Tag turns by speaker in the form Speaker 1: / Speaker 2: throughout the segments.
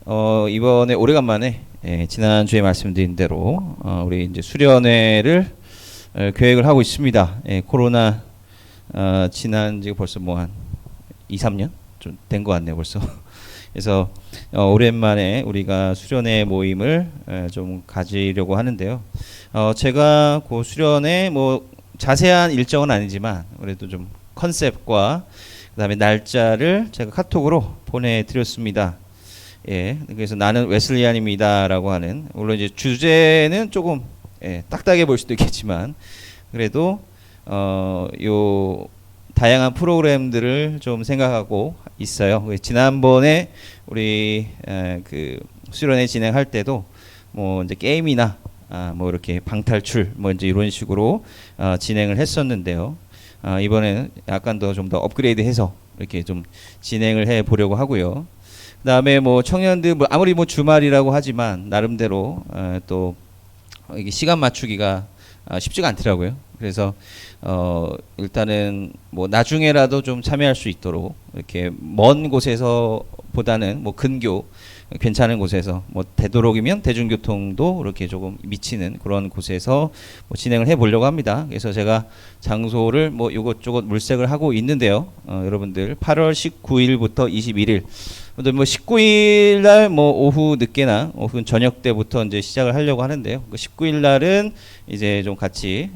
Speaker 1: 이번에 오래간만에 지난주에 말씀드린 대로 우리 이제 수련회를 계획을 하고 있습니다. 코로나 지난 지 벌써 뭐 한 2, 3년 좀 된 것 같네요, 벌써. 그래서 오랜만에 우리가 수련회 모임을 좀 가지려고 하는데요. 제가 그 수련회 뭐 자세한 일정은 아니지만 그래도 좀 컨셉과 그다음에 날짜를 제가 카톡으로 보내드렸습니다. 예, 그래서 나는 웨슬리안입니다라고 하는, 물론 이제 주제는 조금 딱딱해 보일 수도 있겠지만 그래도 요 다양한 프로그램들을 좀 생각하고 있어요. 지난번에 우리 그 수련회 진행할 때도 뭐 이제 게임이나 뭐 이렇게 방탈출 뭐 이제 이런 식으로 진행을 했었는데요. 이번에는 약간 더 좀 더 업그레이드해서 이렇게 좀 진행을 해 보려고 하고요. 그다음에 뭐 청년들 뭐 아무리 뭐 주말이라고 하지만 나름대로 또 이게 시간 맞추기가 쉽지가 않더라고요. 그래서 일단은 뭐 나중에라도 좀 참여할 수 있도록 이렇게 먼 곳에서 보다는 뭐 근교 괜찮은 곳에서 뭐 되도록이면 대중교통도 이렇게 조금 미치는 그런 곳에서 뭐 진행을 해 보려고 합니다. 그래서 제가 장소를 뭐 요것저것 물색을 하고 있는데요. 여러분들 8월 19일부터 21일 뭐 19일 날 뭐 오후 늦게나 오후 저녁 때부터 이제 시작을 하려고 하는데요. 그 19일 날은 이제 좀 같이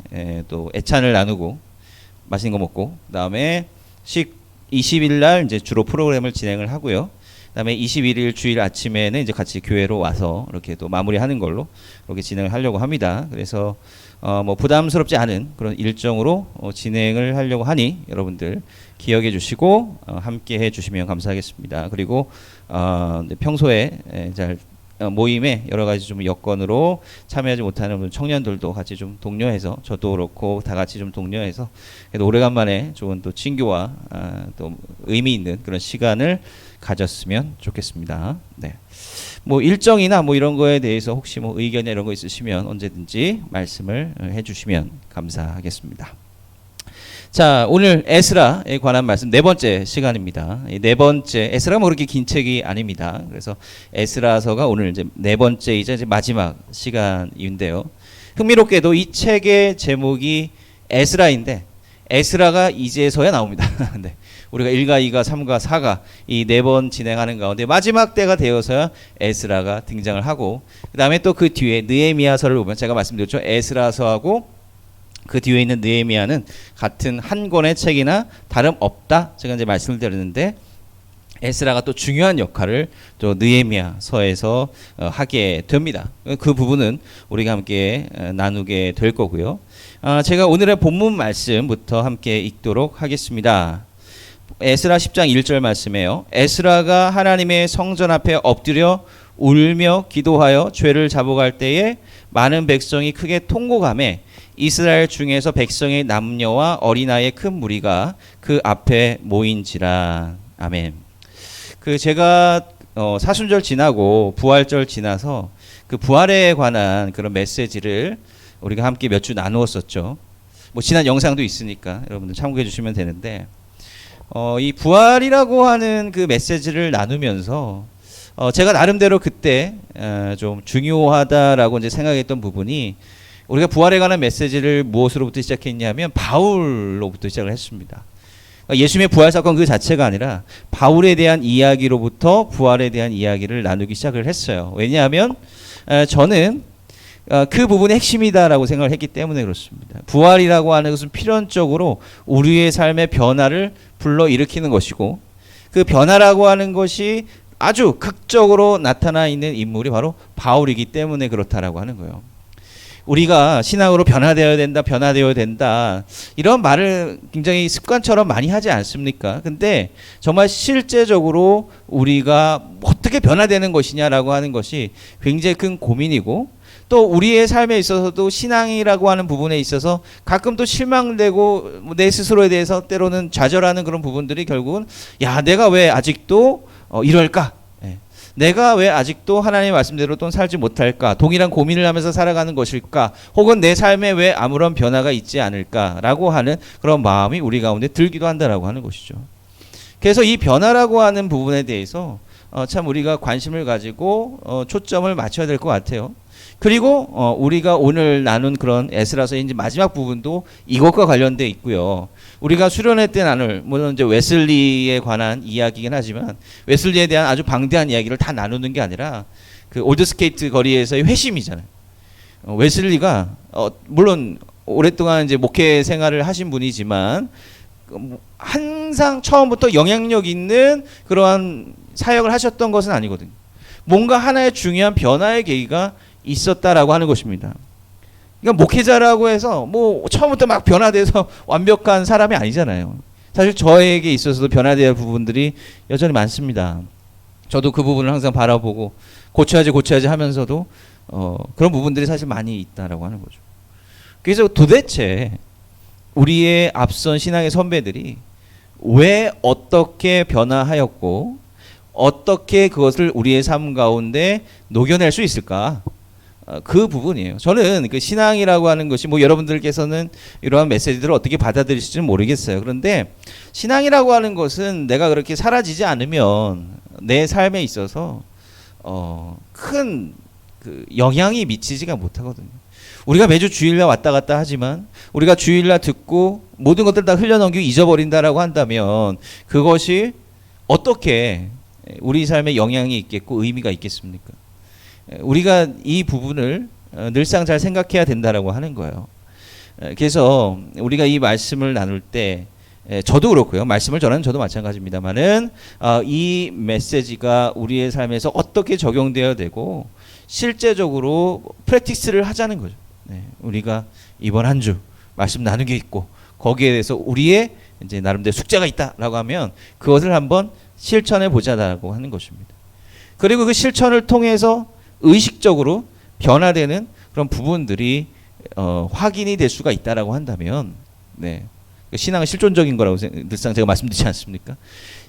Speaker 1: 또 애찬을 나누고 맛있는 거 먹고, 그다음에 20일 날 이제 주로 프로그램을 진행을 하고요. 그다음에 21일 주일 아침에는 이제 같이 교회로 와서 이렇게 또 마무리하는 걸로 이렇게 진행을 하려고 합니다. 그래서 뭐 부담스럽지 않은 그런 일정으로 진행을 하려고 하니 여러분들 기억해 주시고 함께 해 주시면 감사하겠습니다. 그리고 평소에 잘 모임에 여러 가지 좀 여건으로 참여하지 못하는 청년들도 같이 좀 독려해서, 저도 그렇고 다 같이 좀 독려해서 그래도 오래간만에 좋은 또 친교와 또 의미 있는 그런 시간을 가졌으면 좋겠습니다. 네. 뭐 일정이나 뭐 이런 거에 대해서 혹시 뭐 의견이나 이런 거 있으시면 언제든지 말씀을 해주시면 감사하겠습니다. 자, 오늘 에스라에 관한 말씀 네 번째 시간입니다. 네 번째, 에스라 뭐 그렇게 긴 책이 아닙니다. 그래서 에스라서가 오늘 이제 네 번째이자 이제 마지막 시간인데요. 흥미롭게도 이 책의 제목이 에스라인데 에스라가 이제서야 나옵니다. 네. 우리가 1가 2가 3가 4가 이 네 번 진행하는 가운데 마지막 때가 되어서야 에스라가 등장을 하고, 그 다음에 또 그 뒤에 느헤미야서를 보면 제가 말씀드렸죠. 에스라서하고 그 뒤에 있는 느헤미야는 같은 한 권의 책이나 다름없다. 제가 이제 말씀을 드렸는데 에스라가 또 중요한 역할을 또 느헤미야서에서 하게 됩니다. 그 부분은 우리가 함께 나누게 될 거고요. 제가 오늘의 본문 말씀부터 함께 읽도록 하겠습니다. 에스라 10장 1절 말씀이에요. 에스라가 하나님의 성전 앞에 엎드려 울며 기도하여 죄를 잡아갈 때에 많은 백성이 크게 통곡하며 이스라엘 중에서 백성의 남녀와 어린아이의 큰 무리가 그 앞에 모인지라. 아멘. 제가 사순절 지나고 부활절 지나서 그 부활에 관한 그런 메시지를 우리가 함께 몇 주 나누었었죠. 뭐 지난 영상도 있으니까 여러분들 참고해 주시면 되는데, 이 부활이라고 하는 그 메시지를 나누면서 제가 나름대로 그때 좀 중요하다라고 이제 생각했던 부분이, 우리가 부활에 관한 메시지를 무엇으로부터 시작했냐면 바울로부터 시작을 했습니다. 예수님의 부활 사건 그 자체가 아니라 바울에 대한 이야기로부터 부활에 대한 이야기를 나누기 시작을 했어요. 왜냐하면 저는 그 부분이 핵심이다라고 생각을 했기 때문에 그렇습니다. 부활이라고 하는 것은 필연적으로 우리의 삶의 변화를 불러일으키는 것이고, 그 변화라고 하는 것이 아주 극적으로 나타나 있는 인물이 바로 바울이기 때문에 그렇다라고 하는 거예요. 우리가 신앙으로 변화되어야 된다, 변화되어야 된다, 이런 말을 굉장히 습관처럼 많이 하지 않습니까? 근데 정말 실제적으로 우리가 어떻게 변화되는 것이냐라고 하는 것이 굉장히 큰 고민이고, 또 우리의 삶에 있어서도 신앙이라고 하는 부분에 있어서 가끔 또 실망되고 내 스스로에 대해서 때로는 좌절하는 그런 부분들이 결국은, 야, 내가 왜 아직도 이럴까? 내가 왜 아직도 하나님의 말씀대로 또 살지 못할까? 동일한 고민을 하면서 살아가는 것일까? 혹은 내 삶에 왜 아무런 변화가 있지 않을까라고 하는 그런 마음이 우리 가운데 들기도 한다라고 하는 것이죠. 그래서 이 변화라고 하는 부분에 대해서 참 우리가 관심을 가지고 초점을 맞춰야 될 것 같아요. 그리고 우리가 오늘 나눈 그런 에스라서의 이제 마지막 부분도 이것과 관련돼 있고요. 우리가 수련회 때 나눌 물론 이제 웨슬리에 관한 이야기긴 하지만 웨슬리에 대한 아주 방대한 이야기를 다 나누는 게 아니라 그 올드스케이트 거리에서의 회심이잖아요. 웨슬리가 물론 오랫동안 이제 목회 생활을 하신 분이지만 항상 처음부터 영향력 있는 그러한 사역을 하셨던 것은 아니거든요. 뭔가 하나의 중요한 변화의 계기가 있었다라고 하는 것입니다. 그러니까 목회자라고 해서 뭐 처음부터 막 변화돼서 완벽한 사람이 아니잖아요. 사실 저에게 있어서도 변화될 부분들이 여전히 많습니다. 저도 그 부분을 항상 바라보고 고쳐야지 하면서도 그런 부분들이 사실 많이 있다라고 하는 거죠. 그래서 도대체 우리의 앞선 신앙의 선배들이 왜 어떻게 변화하였고 어떻게 그것을 우리의 삶 가운데 녹여낼 수 있을까? 그 부분이에요. 저는 그 신앙이라고 하는 것이 뭐 여러분들께서는 이러한 메시지들을 어떻게 받아들이실지는 모르겠어요. 그런데 신앙이라고 하는 것은 내가 그렇게 사라지지 않으면 내 삶에 있어서 큰 그 영향이 미치지가 못하거든요. 우리가 매주 주일날 왔다 갔다 하지만 우리가 주일날 듣고 모든 것들 다 흘려넘기고 잊어버린다라고 한다면 그것이 어떻게 우리 삶에 영향이 있겠고 의미가 있겠습니까? 우리가 이 부분을 늘상 잘 생각해야 된다라고 하는 거예요. 그래서 우리가 이 말씀을 나눌 때 저도 그렇고요. 말씀을 전하는 저도 마찬가지입니다만은 이 메시지가 우리의 삶에서 어떻게 적용되어야 되고 실제적으로 프랙티스를 하자는 거죠. 우리가 이번 한 주 말씀 나누게 있고 거기에 대해서 우리의 이제 나름대로 숙제가 있다라고 하면 그것을 한번 실천해 보자라고 하는 것입니다. 그리고 그 실천을 통해서 의식적으로 변화되는 그런 부분들이 확인이 될 수가 있다라고 한다면, 신앙은 실존적인 거라고 늘상 제가 말씀드리지 않습니까?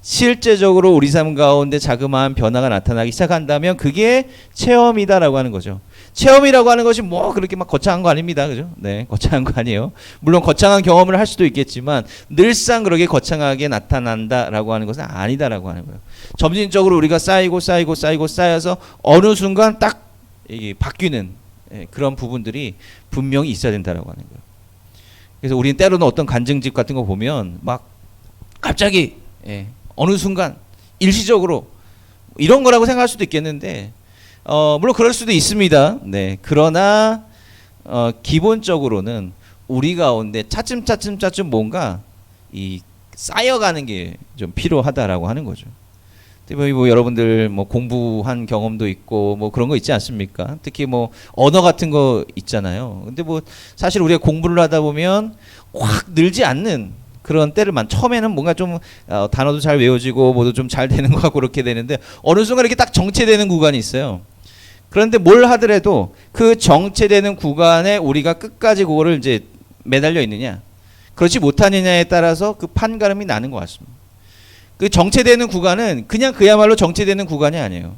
Speaker 1: 실제적으로 우리 삶 가운데 자그마한 변화가 나타나기 시작한다면 그게 체험이다라고 하는 거죠. 체험이라고 하는 것이 뭐 그렇게 막 거창한 거 아닙니다. 그죠? 거창한 거 아니에요. 물론 거창한 경험을 할 수도 있겠지만 늘상 그렇게 거창하게 나타난다라고 하는 것은 아니다라고 하는 거예요. 점진적으로 우리가 쌓여서 어느 순간 딱 이게 바뀌는 그런 부분들이 분명히 있어야 된다라고 하는 거예요. 그래서 우리는 때로는 어떤 간증집 같은 거 보면 막 갑자기 어느 순간 일시적으로 이런 거라고 생각할 수도 있겠는데 물론 그럴 수도 있습니다. 그러나 기본적으로는 우리 가운데 차츰 뭔가 이 쌓여가는 게 좀 필요하다라고 하는 거죠. 뭐 여러분들 뭐 공부한 경험도 있고 뭐 그런 거 있지 않습니까? 특히 뭐 언어 같은 거 있잖아요. 근데 뭐 사실 우리가 공부를 하다 보면 확 늘지 않는 그런 때를 처음에는 뭔가 좀 단어도 잘 외워지고 뭐도 좀 잘 되는 것 같고 그렇게 되는데 어느 순간 이렇게 딱 정체되는 구간이 있어요. 그런데 뭘 하더라도 그 정체되는 구간에 우리가 끝까지 그거를 이제 매달려 있느냐 그렇지 못하느냐에 따라서 그 판가름이 나는 것 같습니다. 그 정체되는 구간은 그냥 그야말로 정체되는 구간이 아니에요.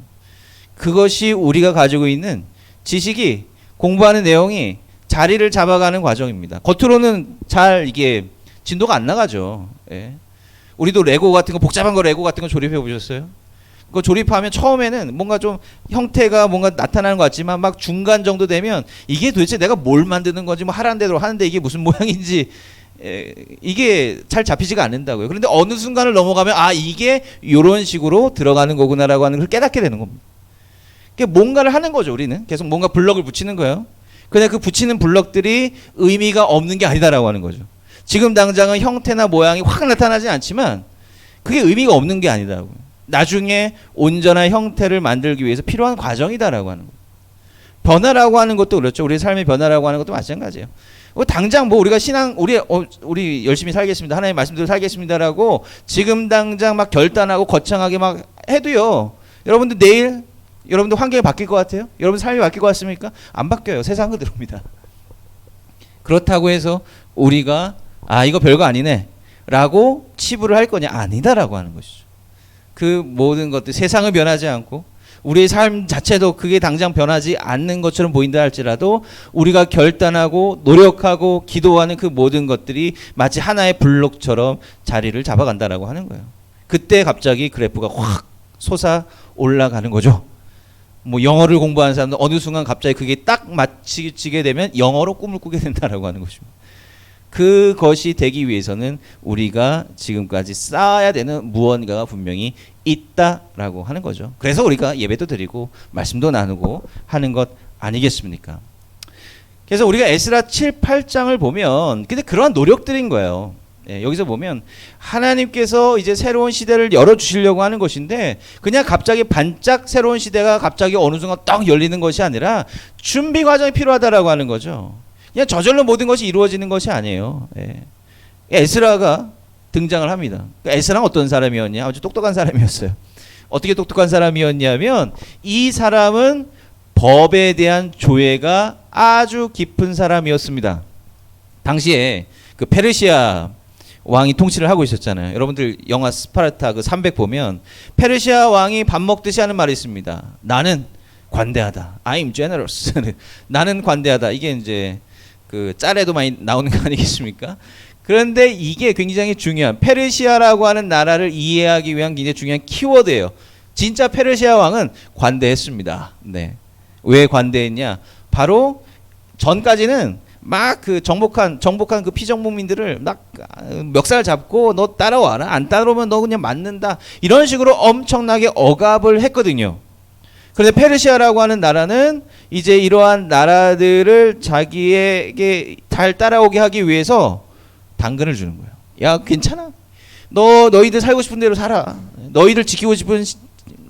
Speaker 1: 그것이 우리가 가지고 있는 지식이 공부하는 내용이 자리를 잡아가는 과정입니다. 겉으로는 잘 이게 진도가 안 나가죠. 우리도 레고 같은 거 복잡한 거 레고 같은 거 조립해 보셨어요? 그거 조립하면 처음에는 뭔가 좀 형태가 뭔가 나타나는 것 같지만 막 중간 정도 되면 이게 도대체 내가 뭘 만드는 건지 뭐 하라는 대로 하는데 이게 무슨 모양인지 이게 잘 잡히지가 않는다고요. 그런데 어느 순간을 넘어가면 이게 이런 식으로 들어가는 거구나라고 하는 걸 깨닫게 되는 겁니다. 그러니까 뭔가를 하는 거죠. 우리는 계속 뭔가 블럭을 붙이는 거예요. 근데 그 붙이는 블럭들이 의미가 없는 게 아니다라고 하는 거죠. 지금 당장은 형태나 모양이 확 나타나지 않지만 그게 의미가 없는 게 아니다라고. 나중에 온전한 형태를 만들기 위해서 필요한 과정이다라고 하는 거예요. 변화라고 하는 것도 그렇죠. 우리 삶의 변화라고 하는 것도 마찬가지예요. 당장 뭐 우리가 신앙 우리 열심히 살겠습니다. 하나님 말씀대로 살겠습니다라고 지금 당장 막 결단하고 거창하게 막 해도요. 여러분들 내일 여러분들 환경이 바뀔 것 같아요? 여러분 삶이 바뀔 것 같습니까? 안 바뀌어요. 세상은 그대로입니다. 그렇다고 해서 우리가 이거 별거 아니네 라고 치부를 할 거냐? 아니다라고 하는 것이죠. 그 모든 것들 세상은 변하지 않고 우리의 삶 자체도 그게 당장 변하지 않는 것처럼 보인다 할지라도 우리가 결단하고 노력하고 기도하는 그 모든 것들이 마치 하나의 블록처럼 자리를 잡아간다라고 하는 거예요. 그때 갑자기 그래프가 확 솟아 올라가는 거죠. 뭐 영어를 공부하는 사람도 어느 순간 갑자기 그게 딱 맞추게 되면 영어로 꿈을 꾸게 된다라고 하는 것입니다. 그것이 되기 위해서는 우리가 지금까지 쌓아야 되는 무언가가 분명히 있다라고 하는 거죠. 그래서 우리가 예배도 드리고 말씀도 나누고 하는 것 아니겠습니까? 그래서 우리가 에스라 7, 8장을 보면 근데 그러한 노력들인 거예요. 예, 여기서 보면 하나님께서 이제 새로운 시대를 열어주시려고 하는 것인데 그냥 갑자기 반짝 새로운 시대가 갑자기 어느 순간 딱 열리는 것이 아니라 준비 과정이 필요하다라고 하는 거죠. 그냥 저절로 모든 것이 이루어지는 것이 아니에요. 예. 에스라가 등장을 합니다. 에스라는 어떤 사람이었냐? 아주 똑똑한 사람이었어요. 어떻게 똑똑한 사람이었냐면 이 사람은 법에 대한 조예가 아주 깊은 사람이었습니다. 당시에 그 페르시아 왕이 통치를 하고 있었잖아요. 여러분들 영화 스파르타 그 300 보면 페르시아 왕이 밥 먹듯이 하는 말이 있습니다. 나는 관대하다. I'm generous. 나는 관대하다. 이게 이제 그 짤에도 많이 나오는 거 아니겠습니까? 그런데 이게 굉장히 중요한 페르시아라고 하는 나라를 이해하기 위한 굉장히 중요한 키워드예요. 진짜 페르시아 왕은 관대했습니다. 네. 왜 관대했냐? 바로 전까지는 막 그 정복한 그 피정복민들을 막 멱살 잡고 너 따라와라. 안 따라오면 너 그냥 맞는다. 이런 식으로 엄청나게 억압을 했거든요. 그런데 페르시아라고 하는 나라는 이제 이러한 나라들을 자기에게 잘 따라오게 하기 위해서 당근을 주는 거예요. 야, 괜찮아. 너희들 살고 싶은 대로 살아. 너희들 지키고 싶은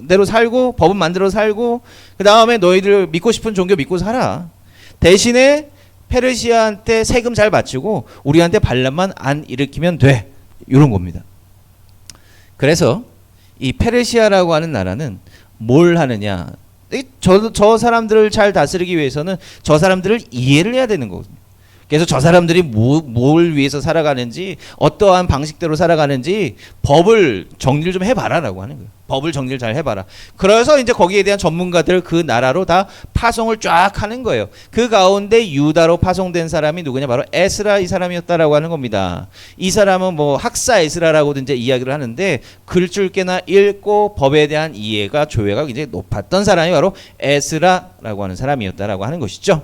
Speaker 1: 대로 살고 법은 만들어 살고 그 다음에 너희들 믿고 싶은 종교 믿고 살아. 대신에 페르시아한테 세금 잘 바치고 우리한테 반란만 안 일으키면 돼. 이런 겁니다. 그래서 이 페르시아라고 하는 나라는 뭘 하느냐? 저 사람들을 잘 다스리기 위해서는 저 사람들을 이해를 해야 되는 거거든요. 그래서 저 사람들이 뭘 위해서 살아가는지 어떠한 방식대로 살아가는지 법을 정리를 좀 해봐라라고 하는 거예요. 법을 정리를 잘 해봐라. 그래서 이제 거기에 대한 전문가들 그 나라로 다 파송을 쫙 하는 거예요. 그 가운데 유다로 파송된 사람이 누구냐? 바로 에스라 이 사람이었다라고 하는 겁니다. 이 사람은 뭐 학사 에스라라고도 이제 이야기를 하는데 글줄 꽤나 읽고 법에 대한 이해가 조예가 굉장히 높았던 사람이 바로 에스라라고 하는 사람이었다라고 하는 것이죠.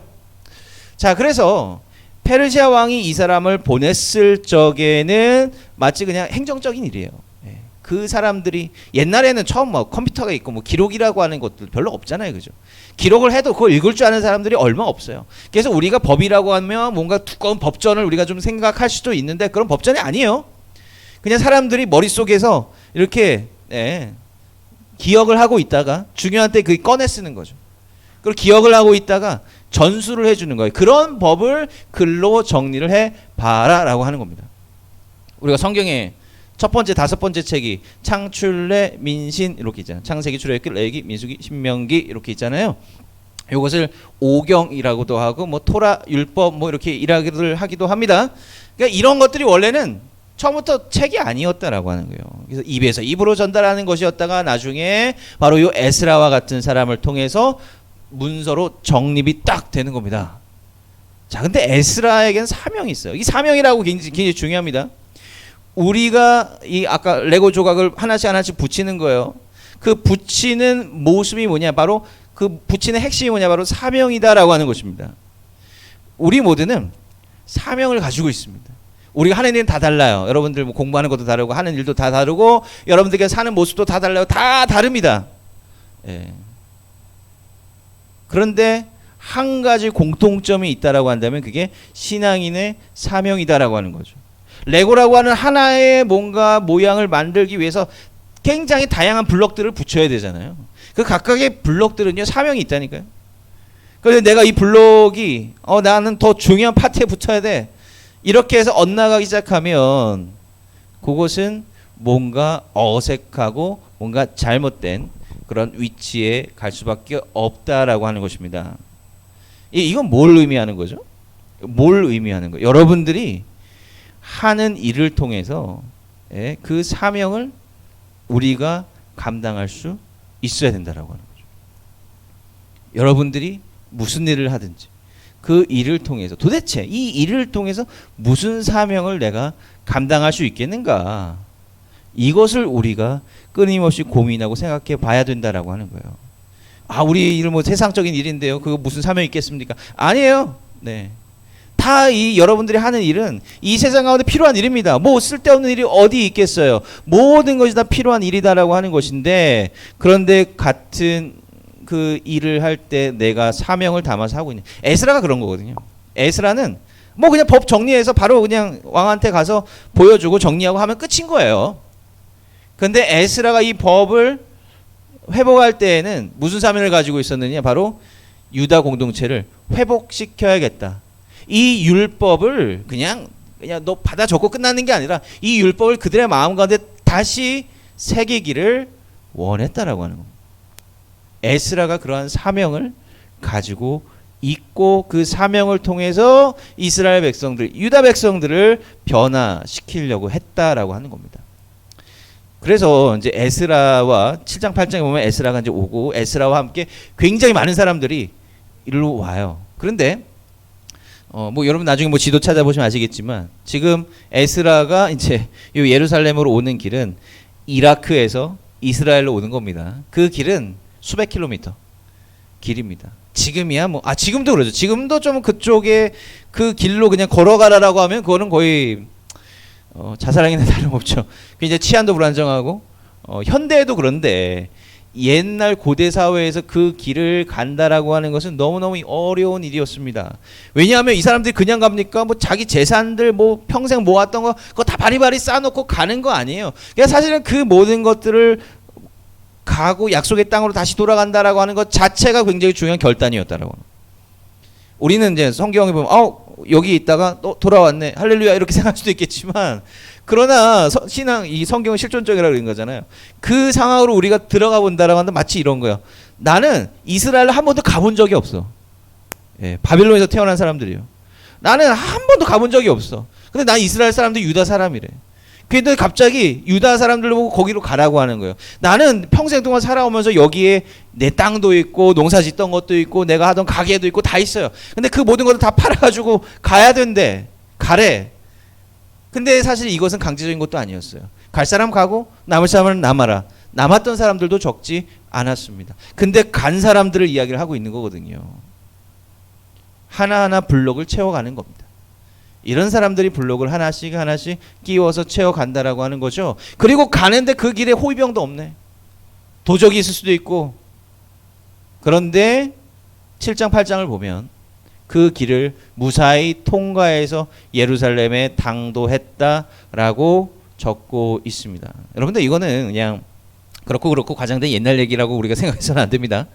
Speaker 1: 자, 그래서 페르시아 왕이 이 사람을 보냈을 적에는 마치 그냥 행정적인 일이에요. 그 사람들이 옛날에는 처음 뭐 컴퓨터가 있고 뭐 기록이라고 하는 것들 별로 없잖아요, 그죠? 기록을 해도 그걸 읽을 줄 아는 사람들이 얼마 없어요. 그래서 우리가 법이라고 하면 뭔가 두꺼운 법전을 우리가 좀 생각할 수도 있는데 그런 법전이 아니에요. 그냥 사람들이 머릿속에서 이렇게 기억을 하고 있다가 중요한 때 그게 꺼내 쓰는 거죠. 그리고 기억을 하고 있다가 전수를 해주는 거예요. 그런 법을 글로 정리를 해봐라라고 하는 겁니다. 우리가 성경에 첫 번째, 다섯 번째 책이 창출래, 민신 이렇게 있잖아요. 창세기, 출애굽기, 레위기, 민수기, 신명기 이렇게 있잖아요. 이것을 오경이라고도 하고 뭐 토라, 율법 뭐 이렇게 이야기를 하기도 합니다. 그러니까 이런 것들이 원래는 처음부터 책이 아니었다라고 하는 거예요. 그래서 입에서 입으로 전달하는 것이었다가 나중에 바로 이 에스라와 같은 사람을 통해서 문서로 정립이 딱 되는 겁니다. 자, 근데 에스라에게는 사명이 있어요. 이 사명이라고 굉장히 중요합니다. 우리가 이 아까 레고 조각을 하나씩 붙이는 거예요. 그 붙이는 모습이 뭐냐? 바로 그 붙이는 핵심이 뭐냐? 바로 사명이다라고 하는 것입니다. 우리 모두는 사명을 가지고 있습니다. 우리가 하는 일은 다 달라요. 여러분들 뭐 공부하는 것도 다르고 하는 일도 다 다르고 여러분들께 사는 모습도 다 달라요. 다 다릅니다. 예. 그런데 한 가지 공통점이 있다라고 한다면 그게 신앙인의 사명이다라고 하는 거죠. 레고라고 하는 하나의 뭔가 모양을 만들기 위해서 굉장히 다양한 블럭들을 붙여야 되잖아요. 그 각각의 블럭들은요 사명이 있다니까요. 그래서 내가 이 블럭이 나는 더 중요한 파트에 붙어야 돼. 이렇게 해서 엇나가기 시작하면 그것은 뭔가 어색하고 뭔가 잘못된 그런 위치에 갈 수밖에 없다라고 하는 것입니다. 이건 뭘 의미하는 거죠? 뭘 의미하는 거예요? 여러분들이 하는 일을 통해서 그 사명을 우리가 감당할 수 있어야 된다라고 하는 거죠. 여러분들이 무슨 일을 하든지 그 일을 통해서 도대체 이 일을 통해서 무슨 사명을 내가 감당할 수 있겠는가? 이것을 우리가 끊임없이 고민하고 생각해 봐야 된다라고 하는 거예요. 아, 우리 일 뭐 세상적인 일인데요. 그거 무슨 사명이 있겠습니까? 아니에요. 네. 다 이 여러분들이 하는 일은 이 세상 가운데 필요한 일입니다. 뭐 쓸데없는 일이 어디 있겠어요. 모든 것이 다 필요한 일이다라고 하는 것인데, 그런데 같은 그 일을 할 때 내가 사명을 담아서 하고 있는, 에스라가 그런 거거든요. 에스라는 뭐 그냥 법 정리해서 바로 그냥 왕한테 가서 보여주고 정리하고 하면 끝인 거예요. 그런데 에스라가 이 법을 회복할 때에는 무슨 사명을 가지고 있었느냐? 바로 유다 공동체를 회복시켜야겠다. 이 율법을 그냥 너 받아 적고 끝나는 게 아니라 이 율법을 그들의 마음 가운데 다시 새기기를 원했다라고 하는 겁니다. 에스라가 그러한 사명을 가지고 있고, 그 사명을 통해서 이스라엘 백성들, 유다 백성들을 변화시키려고 했다라고 하는 겁니다. 그래서 이제 에스라와 7장 8장에 보면 에스라가 이제 오고, 에스라와 함께 굉장히 많은 사람들이 일로 와요. 그런데 뭐 여러분 나중에 뭐 지도 찾아보시면 아시겠지만, 지금 에스라가 이제 이 예루살렘으로 오는 길은 이라크에서 이스라엘로 오는 겁니다. 그 길은 수백 킬로미터 길입니다. 지금이야 뭐 지금도 그러죠. 지금도 좀 그쪽에 그 길로 그냥 걸어가라라고 하면 그거는 거의 자살행위나 다름없죠. 굉장히 치안도 불안정하고, 현대에도 그런데 옛날 고대 사회에서 그 길을 간다라고 하는 것은 너무너무 어려운 일이었습니다. 왜냐하면 이 사람들이 그냥 갑니까? 뭐 자기 재산들 뭐 평생 모았던 거 그거 다 바리바리 쌓아놓고 가는 거 아니에요. 그러니까 사실은 그 모든 것들을 가고 약속의 땅으로 다시 돌아간다라고 하는 것 자체가 굉장히 중요한 결단이었다라고. 우리는 이제 성경에 보면 여기 있다가 또 돌아왔네 할렐루야 이렇게 생각할 수도 있겠지만, 그러나 신앙 이 성경은 실존적이라고 그런 거잖아요. 그 상황으로 우리가 들어가 본다라고 하는데 마치 이런 거예요. 나는 이스라엘을 한 번도 가본 적이 없어. 예, 바빌론에서 태어난 사람들이요. 나는 한 번도 가본 적이 없어. 근데 난 이스라엘 사람도 유다 사람이래. 근데 갑자기 유다 사람들 보고 거기로 가라고 하는 거예요. 나는 평생 동안 살아오면서 여기에 내 땅도 있고 농사 짓던 것도 있고 내가 하던 가게도 있고 다 있어요. 근데 그 모든 것을 다 팔아가지고 가야 된대. 가래. 근데 사실 이것은 강제적인 것도 아니었어요. 갈 사람 가고 남을 사람은 남아라. 남았던 사람들도 적지 않았습니다. 근데 간 사람들을 이야기를 하고 있는 거거든요. 하나하나 블록을 채워가는 겁니다. 이런 사람들이 블록을 하나씩 하나씩 끼워서 채워간다라고 하는 거죠. 그리고 가는데 그 길에 호위병도 없네. 도적이 있을 수도 있고. 그런데 7장 8장을 보면 그 길을 무사히 통과해서 예루살렘에 당도했다라고 적고 있습니다. 여러분들 이거는 그냥 그렇고 과장된 옛날 얘기라고 우리가 생각해서는 안 됩니다.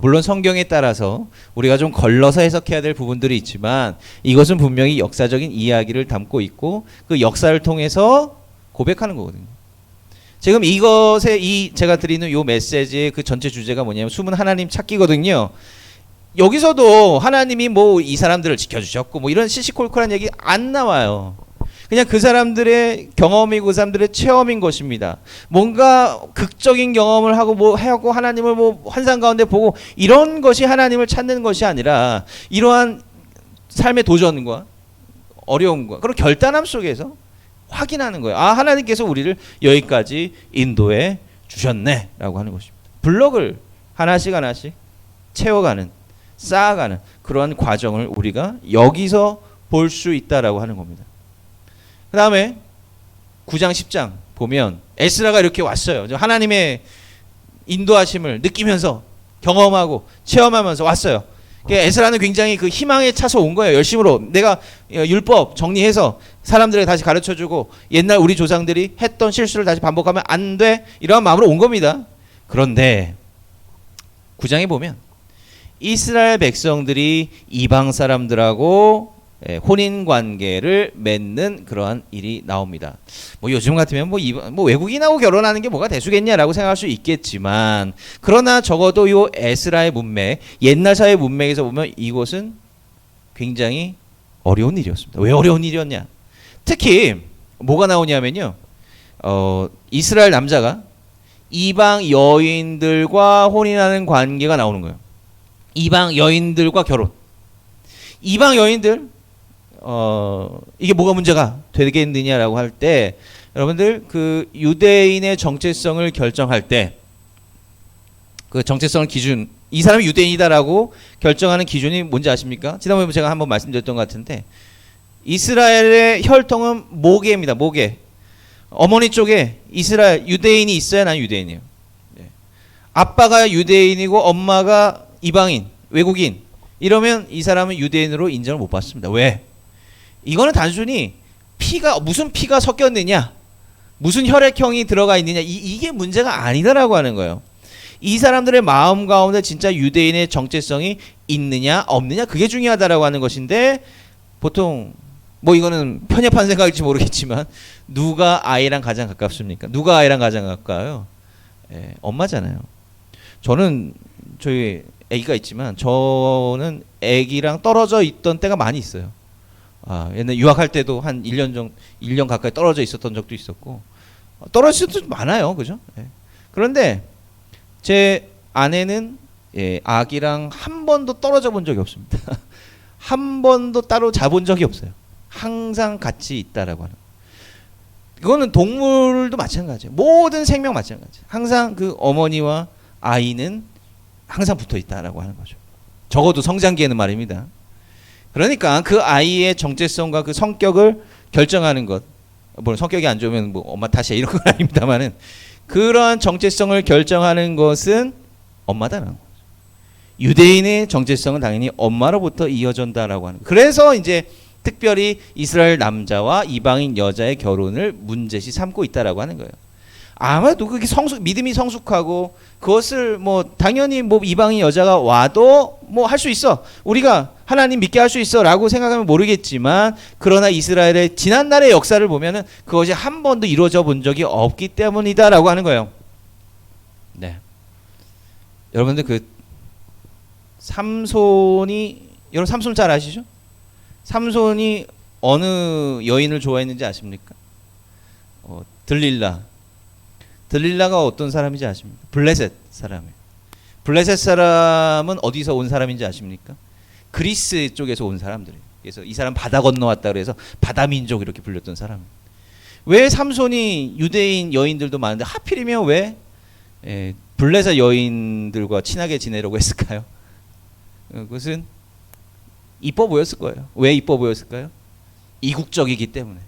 Speaker 1: 물론 성경에 따라서 우리가 좀 걸러서 해석해야 될 부분들이 있지만 이것은 분명히 역사적인 이야기를 담고 있고 그 역사를 통해서 고백하는 거거든요. 지금 이것에 제가 드리는 이 메시지의 그 전체 주제가 뭐냐면 숨은 하나님 찾기거든요. 여기서도 하나님이 뭐 이 사람들을 지켜주셨고 뭐 이런 시시콜콜한 얘기 안 나와요. 그냥 그 사람들의 경험이고 그 사람들의 체험인 것입니다. 뭔가 극적인 경험을 하고 뭐 하고 하나님을 뭐 환상 가운데 보고 이런 것이 하나님을 찾는 것이 아니라 이러한 삶의 도전과 어려움과 그런 결단함 속에서 확인하는 거예요. 아, 하나님께서 우리를 여기까지 인도해 주셨네라고 하는 것입니다. 블록을 하나씩 하나씩 채워가는, 쌓아가는 그러한 과정을 우리가 여기서 볼 수 있다라고 하는 겁니다. 그 다음에 9장 10장 보면 에스라가 이렇게 왔어요. 하나님의 인도하심을 느끼면서 경험하고 체험하면서 왔어요. 에스라는 굉장히 그 희망에 차서 온 거예요. 열심으로 내가 율법 정리해서 사람들에게 다시 가르쳐주고 옛날 우리 조상들이 했던 실수를 다시 반복하면 안 돼. 이러한 마음으로 온 겁니다. 그런데 9장에 보면 이스라엘 백성들이 이방 사람들하고 혼인 관계를 맺는 그러한 일이 나옵니다. 뭐 요즘 같으면 뭐 외국인하고 결혼하는 게 뭐가 대수겠냐라고 생각할 수 있겠지만, 그러나 적어도 요 에스라의 문맥, 옛날 사회 문맥에서 보면 이것은 굉장히 어려운 일이었습니다. 왜 어려운 일이었냐? 특히 뭐가 나오냐면요, 이스라엘 남자가 이방 여인들과 혼인하는 관계가 나오는 거예요. 이방 여인들과 결혼. 이방 여인들 이게 뭐가 문제가 되겠느냐라고 할 때 여러분들 그 유대인의 정체성을 결정할 때 그 정체성을 기준, 이 사람이 유대인이다라고 결정하는 기준이 뭔지 아십니까? 지난번에 제가 한번 말씀드렸던 것 같은데, 이스라엘의 혈통은 모계입니다. 모계. 어머니 쪽에 이스라엘 유대인이 있어야 난 유대인이에요. 아빠가 유대인이고 엄마가 이방인, 외국인, 이러면 이 사람은 유대인으로 인정을 못 받습니다. 왜? 이거는 단순히 피가, 무슨 피가 섞였느냐, 무슨 혈액형이 들어가 있느냐, 이게 문제가 아니다라고 하는 거예요. 이 사람들의 마음 가운데 진짜 유대인의 정체성이 있느냐 없느냐, 그게 중요하다라고 하는 것인데, 보통 뭐 이거는 편협한 생각일지 모르겠지만 누가 아이랑 가장 가깝습니까? 누가 아이랑 가장 가까워요? 엄마잖아요. 저는 저희 아기가 있지만 저는 아기랑 떨어져 있던 때가 많이 있어요. 옛날 유학할 때도 한 1년 가까이 떨어져 있었던 적도 있었고, 떨어질 때도 많아요. 그죠? 그런데 제 아내는 아기랑 한 번도 떨어져 본 적이 없습니다. 한 번도 따로 자본 적이 없어요. 항상 같이 있다라고 하는. 이거는 동물도 마찬가지예요. 모든 생명 마찬가지예요. 항상 그 어머니와 아이는 항상 붙어 있다라고 하는 거죠. 적어도 성장기에는 말입니다. 그러니까 그 아이의 정체성과 그 성격을 결정하는 것, 물론 성격이 안 좋으면 뭐 엄마 탓이야 이런 건 아닙니다만은, 그러한 정체성을 결정하는 것은 엄마다라는 거죠. 유대인의 정체성은 당연히 엄마로부터 이어진다라고 하는 거예요. 그래서 이제 특별히 이스라엘 남자와 이방인 여자의 결혼을 문제시 삼고 있다라고 하는 거예요. 아마도 그게 믿음이 성숙하고, 그것을 뭐 당연히 뭐 이방인 여자가 와도 뭐 할 수 있어, 우리가 하나님 믿게 할 수 있어라고 생각하면 모르겠지만, 그러나 이스라엘의 지난날의 역사를 보면은 그것이 한 번도 이루어져 본 적이 없기 때문이다라고 하는 거예요. 네. 여러분들 그 여러분 삼손 잘 아시죠? 삼손이 어느 여인을 좋아했는지 아십니까? 들릴라가 어떤 사람인지 아십니까? 블레셋 사람이에요. 블레셋 사람은 어디서 온 사람인지 아십니까? 그리스 쪽에서 온 사람들이에요. 그래서 이 사람 바다 건너왔다 그래서 바다 민족 이렇게 불렸던 사람. 왜 삼손이 유대인 여인들도 많은데 하필이면 왜 블레셋 여인들과 친하게 지내려고 했을까요? 그것은 이뻐 보였을 거예요. 왜 이뻐 보였을까요? 이국적이기 때문에.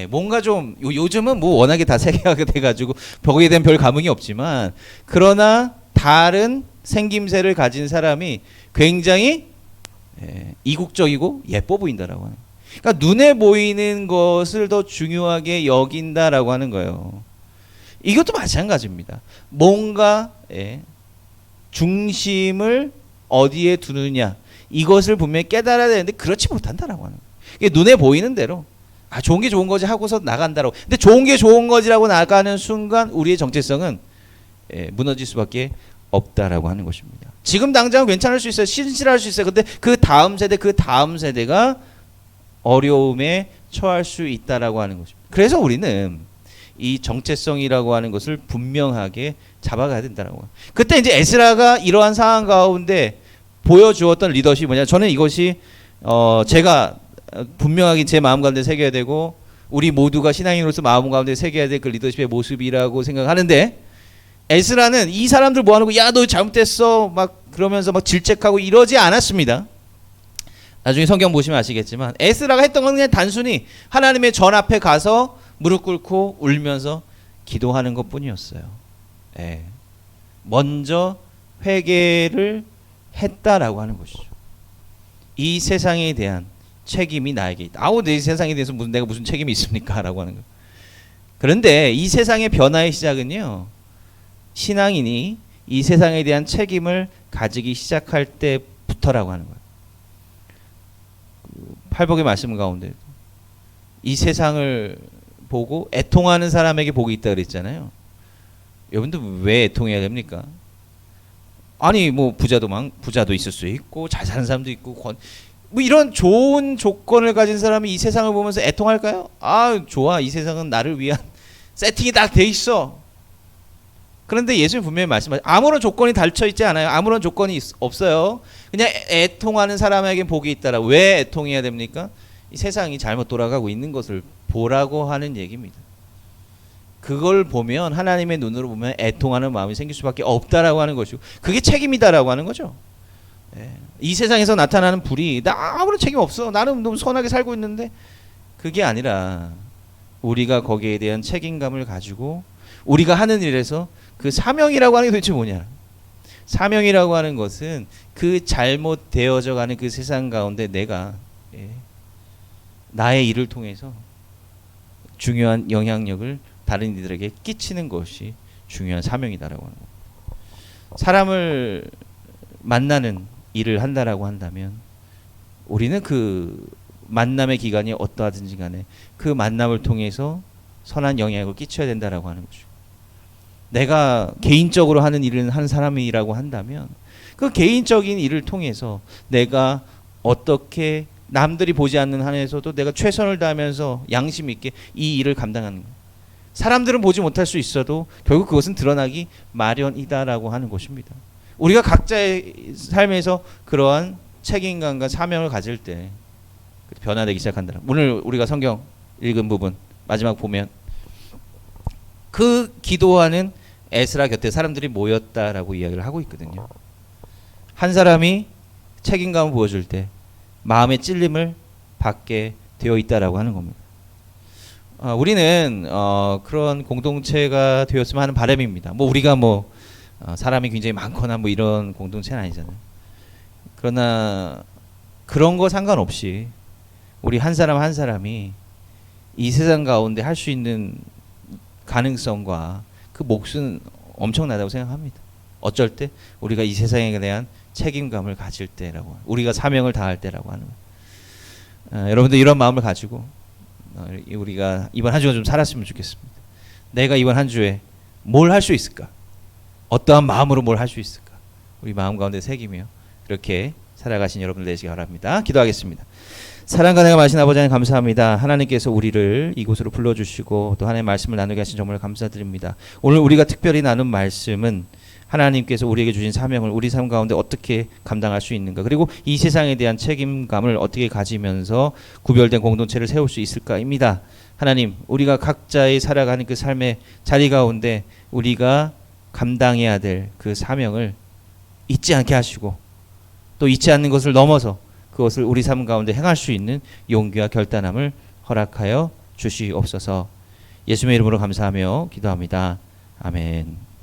Speaker 1: 뭔가 좀 요즘은 뭐 워낙에 다 세계화가 돼가지고 거기에 대한 별 감흥이 없지만, 그러나 다른 생김새를 가진 사람이 굉장히 이국적이고 예뻐 보인다라고 하는. 그러니까 눈에 보이는 것을 더 중요하게 여긴다라고 하는 거예요. 이것도 마찬가지입니다. 뭔가 중심을 어디에 두느냐, 이것을 분명히 깨달아야 되는데 그렇지 못한다라고 하는 거예요. 이게 눈에 보이는 대로 좋은 게 좋은 거지 하고서 나간다라고. 근데 좋은 게 좋은 거지라고 나가는 순간 우리의 정체성은 무너질 수밖에 없다라고 하는 것입니다. 지금 당장 괜찮을 수 있어요. 신실할 수 있어요. 근데 그 다음 세대가 어려움에 처할 수 있다라고 하는 것입니다. 그래서 우리는 이 정체성이라고 하는 것을 분명하게 잡아가야 된다라고. 그때 이제 에스라가 이러한 상황 가운데 보여주었던 리더십이 뭐냐? 저는 이것이 제가 분명하게 제 마음 가운데 새겨야 되고, 우리 모두가 신앙인으로서 마음 가운데 새겨야 될 그 리더십의 모습이라고 생각하는데, 에스라는 이 사람들 모아놓고 야 너 잘못됐어 막 그러면서 막 질책하고 이러지 않았습니다. 나중에 성경 보시면 아시겠지만 에스라가 했던 건 그냥 단순히 하나님의 전 앞에 가서 무릎 꿇고 울면서 기도하는 것뿐이었어요. 먼저 회개를 했다라고 하는 것이죠. 이 세상에 대한 책임이 나에게 있다. 내 세상에 대해서 내가 무슨 책임이 있습니까? 라고 하는 거예요. 그런데 이 세상의 변화의 시작은요, 신앙인이 이 세상에 대한 책임을 가지기 시작할 때부터라고 하는 거예요. 팔복의 말씀 가운데 이 세상을 보고 애통하는 사람에게 복이 있다 그랬잖아요. 여러분들 왜 애통해야 됩니까? 아니 뭐 부자도 있을 수 있고 잘 사는 사람도 있고 뭐 이런 좋은 조건을 가진 사람이 이 세상을 보면서 애통할까요? 좋아, 이 세상은 나를 위한 세팅이 딱 돼 있어. 그런데 예수님 분명히 말씀하시죠. 아무런 조건이 닫혀 있지 않아요. 아무런 조건이 없어요. 그냥 애통하는 사람에게 복이 있다라. 왜 애통해야 됩니까? 이 세상이 잘못 돌아가고 있는 것을 보라고 하는 얘기입니다. 그걸 보면 하나님의 눈으로 보면 애통하는 마음이 생길 수밖에 없다라고 하는 것이고 그게 책임이다라고 하는 거죠. 예. 이 세상에서 나타나는 불이 나 아무런 책임 없어. 나는 너무 선하게 살고 있는데 그게 아니라 우리가 거기에 대한 책임감을 가지고 우리가 하는 일에서 그 사명이라고 하는 게 도대체 뭐냐. 사명이라고 하는 것은 그 잘못되어져 가는 그 세상 가운데 내가 나의 일을 통해서 중요한 영향력을 다른 이들에게 끼치는 것이 중요한 사명이다라고 하는 겁니다. 사람을 만나는 일을 한다라고 한다면 우리는 그 만남의 기간이 어떠하든지 간에 그 만남을 통해서 선한 영향을 끼쳐야 된다라고 하는 거죠. 내가 개인적으로 하는 일을 하는 사람이라고 한다면 그 개인적인 일을 통해서 내가 어떻게 남들이 보지 않는 한에서도 내가 최선을 다하면서 양심 있게 이 일을 감당하는 거예요. 사람들은 보지 못할 수 있어도 결국 그것은 드러나기 마련이다라고 하는 것입니다. 우리가 각자의 삶에서 그러한 책임감과 사명을 가질 때 변화되기 시작한다. 오늘 우리가 성경 읽은 부분 마지막 보면 그 기도하는 에스라 곁에 사람들이 모였다라고 이야기를 하고 있거든요. 한 사람이 책임감을 보여줄 때 마음의 찔림을 받게 되어 있다라고 하는 겁니다. 우리는 그런 공동체가 되었으면 하는 바람입니다. 뭐 우리가 사람이 굉장히 많거나 뭐 이런 공동체는 아니잖아요. 그러나 그런 거 상관없이 우리 한 사람 한 사람이 이 세상 가운데 할 수 있는 가능성과 그 몫은 엄청나다고 생각합니다. 어쩔 때 우리가 이 세상에 대한 책임감을 가질 때라고, 우리가 사명을 다할 때라고 하는 거예요. 여러분들 이런 마음을 가지고 우리가 이번 한 주가 좀 살았으면 좋겠습니다. 내가 이번 한 주에 뭘 할 수 있을까? 어떠한 마음으로 뭘 할 수 있을까? 우리 마음 가운데 새기며 그렇게 살아가신 여러분들 되시기 바랍니다. 기도하겠습니다. 사랑과 내가 마신 아버지 하나님 감사합니다. 하나님께서 우리를 이곳으로 불러주시고 또 하나님의 말씀을 나누게 하신 정말 감사드립니다. 오늘 우리가 특별히 나눈 말씀은 하나님께서 우리에게 주신 사명을 우리 삶 가운데 어떻게 감당할 수 있는가, 그리고 이 세상에 대한 책임감을 어떻게 가지면서 구별된 공동체를 세울 수 있을까입니다. 하나님, 우리가 각자의 살아가는 그 삶의 자리 가운데 우리가 감당해야 될 그 사명을 잊지 않게 하시고 또 잊지 않는 것을 넘어서 그것을 우리 삶 가운데 행할 수 있는 용기와 결단함을 허락하여 주시옵소서. 예수님의 이름으로 감사하며 기도합니다. 아멘.